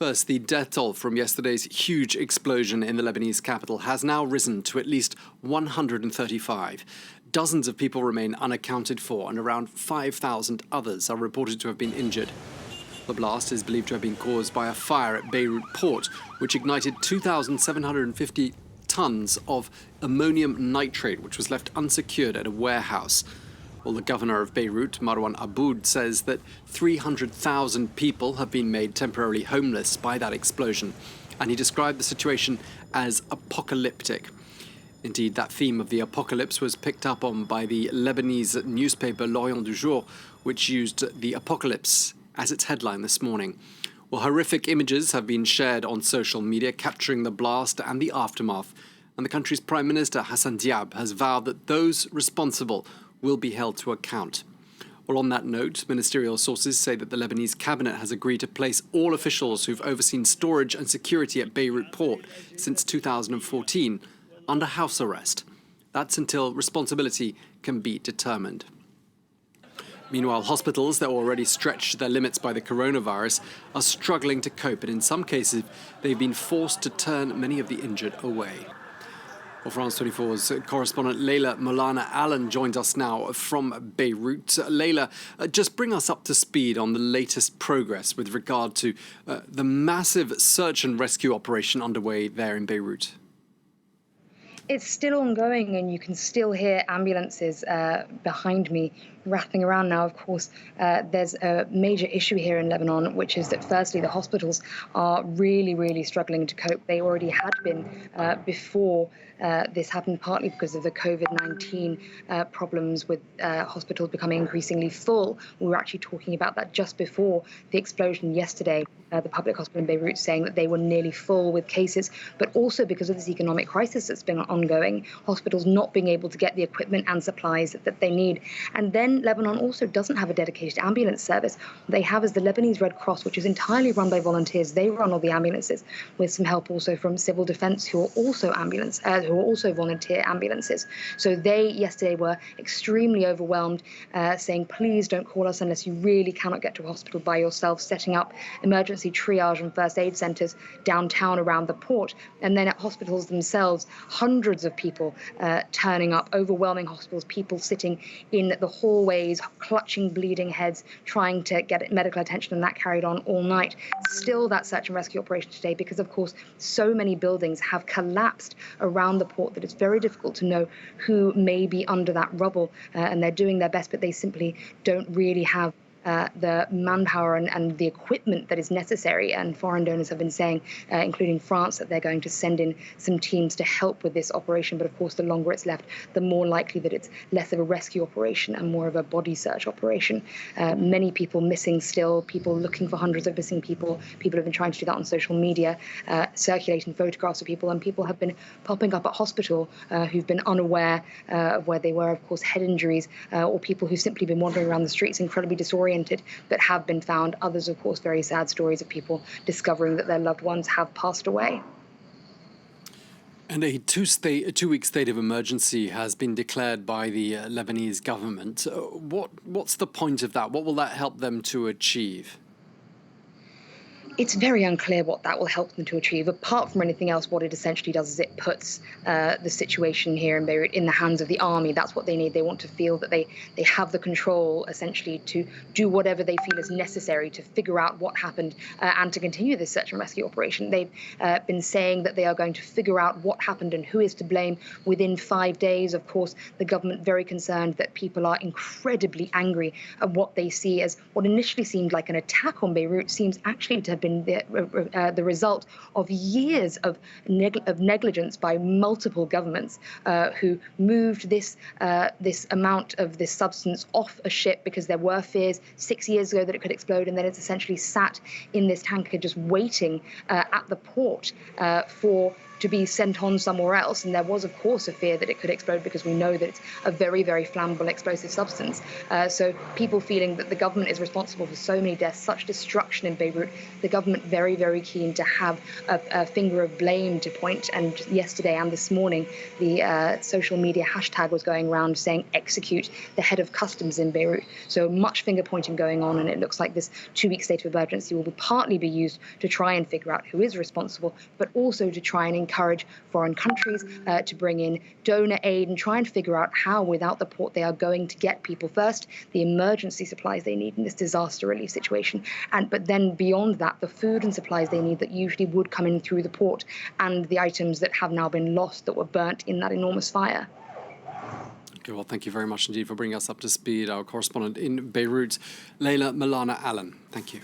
First, the death toll from yesterday's huge explosion in the Lebanese capital has now risen to at least 135. Dozens of people remain unaccounted for, and around 5,000 others are reported to have been injured. The blast is believed to have been caused by a fire at Beirut port, which ignited 2,750 tons of ammonium nitrate, which was left unsecured at a warehouse. Well, the governor of Beirut, Marwan Aboud, says that 300,000 people have been made temporarily homeless by that explosion, and he described the situation as apocalyptic. Indeed, that theme of the apocalypse was picked up on by the Lebanese newspaper L'Orient du Jour, which used the apocalypse as its headline this morning. Well, horrific images have been shared on social media capturing the blast and the aftermath, and the country's Prime Minister Hassan Diab has vowed that those responsible will be held to account. Well, on that note, ministerial sources say that the Lebanese cabinet has agreed to place all officials who've overseen storage and security at Beirut port since 2014 under house arrest. That's until responsibility can be determined. Meanwhile, hospitals that were already stretched to their limits by the coronavirus are struggling to cope, and in some cases, they've been forced to turn many of the injured away. Well, France 24's correspondent Leila Molana-Allen joins us now from Beirut. Leila, just bring us up to speed on the latest progress with regard to the massive search and rescue operation underway there in Beirut. It's still ongoing, and you can still hear ambulances behind me rattling around now. Of course, there's a major issue here in Lebanon, which is that firstly, the hospitals are really struggling to cope. They already had been before this happened, partly because of the COVID-19 problems with hospitals becoming increasingly full. We were actually talking about that just before the explosion yesterday. The public hospital in Beirut saying that they were nearly full with cases, but also because of this economic crisis that's been ongoing, hospitals not being able to get the equipment and supplies that they need. And then Lebanon also doesn't have a dedicated ambulance service. What they have is the Lebanese Red Cross, which is entirely run by volunteers. They run all the ambulances with some help also from civil defense, who are also volunteer ambulances. So they yesterday were extremely overwhelmed, saying, please don't call us unless you really cannot get to a hospital by yourself, setting up emergency triage and first aid centres downtown around the port. And then at hospitals themselves, hundreds of people turning up, overwhelming hospitals, people sitting in the hallways, clutching bleeding heads, trying to get medical attention, and that carried on all night. Still that search and rescue operation today, because of course so many buildings have collapsed around the port that it's very difficult to know who may be under that rubble, and they're doing their best, but they simply don't really have the manpower and the equipment that is necessary. And foreign donors have been saying, including France, that they're going to send in some teams to help with this operation. But of course, the longer it's left, the more likely that it's less of a rescue operation and more of a body search operation. Many people missing still, people looking for hundreds of missing people. People have been trying to do that on social media, circulating photographs of people, and people have been popping up at hospital who've been unaware of where they were, of course, head injuries, or people who've simply been wandering around the streets incredibly disoriented, but have been found. Others, of course, very sad stories of people discovering that their loved ones have passed away. And a two-week state of emergency has been declared by the Lebanese government. What's the point of that? What will that help them to achieve? It's very unclear what that will help them to achieve. Apart from anything else, what it essentially does is it puts the situation here in Beirut in the hands of the army. That's what they need. They want to feel that they have the control, essentially, to do whatever they feel is necessary to figure out what happened and to continue this search and rescue operation. They've been saying that they are going to figure out what happened and who is to blame within 5 days. Of course, the government very concerned that people are incredibly angry at what they see as what initially seemed like an attack on Beirut seems actually to have been the result of years of negligence by multiple governments who moved this amount of this substance off a ship because there were fears 6 years ago that it could explode, and then it's essentially sat in this tanker just waiting at the port for to be sent on somewhere else. And there was, of course, a fear that it could explode because we know that it's a very, very flammable explosive substance. So people feeling that the government is responsible for so many deaths, such destruction in Beirut, the government very, very keen to have a finger of blame to point. And yesterday and this morning, the social media hashtag was going around saying execute the head of customs in Beirut. So much finger pointing going on, and it looks like this 2-week state of emergency will partly be used to try and figure out who is responsible, but also to try and encourage foreign countries to bring in donor aid and try and figure out how, without the port, they are going to get people first the emergency supplies they need in this disaster relief situation, but then beyond that, the food and supplies they need that usually would come in through the port, and the items that have now been lost that were burnt in that enormous fire. Okay, well, thank you very much indeed for bringing us up to speed. Our correspondent in Beirut, Leila Molana-Allen. Thank you.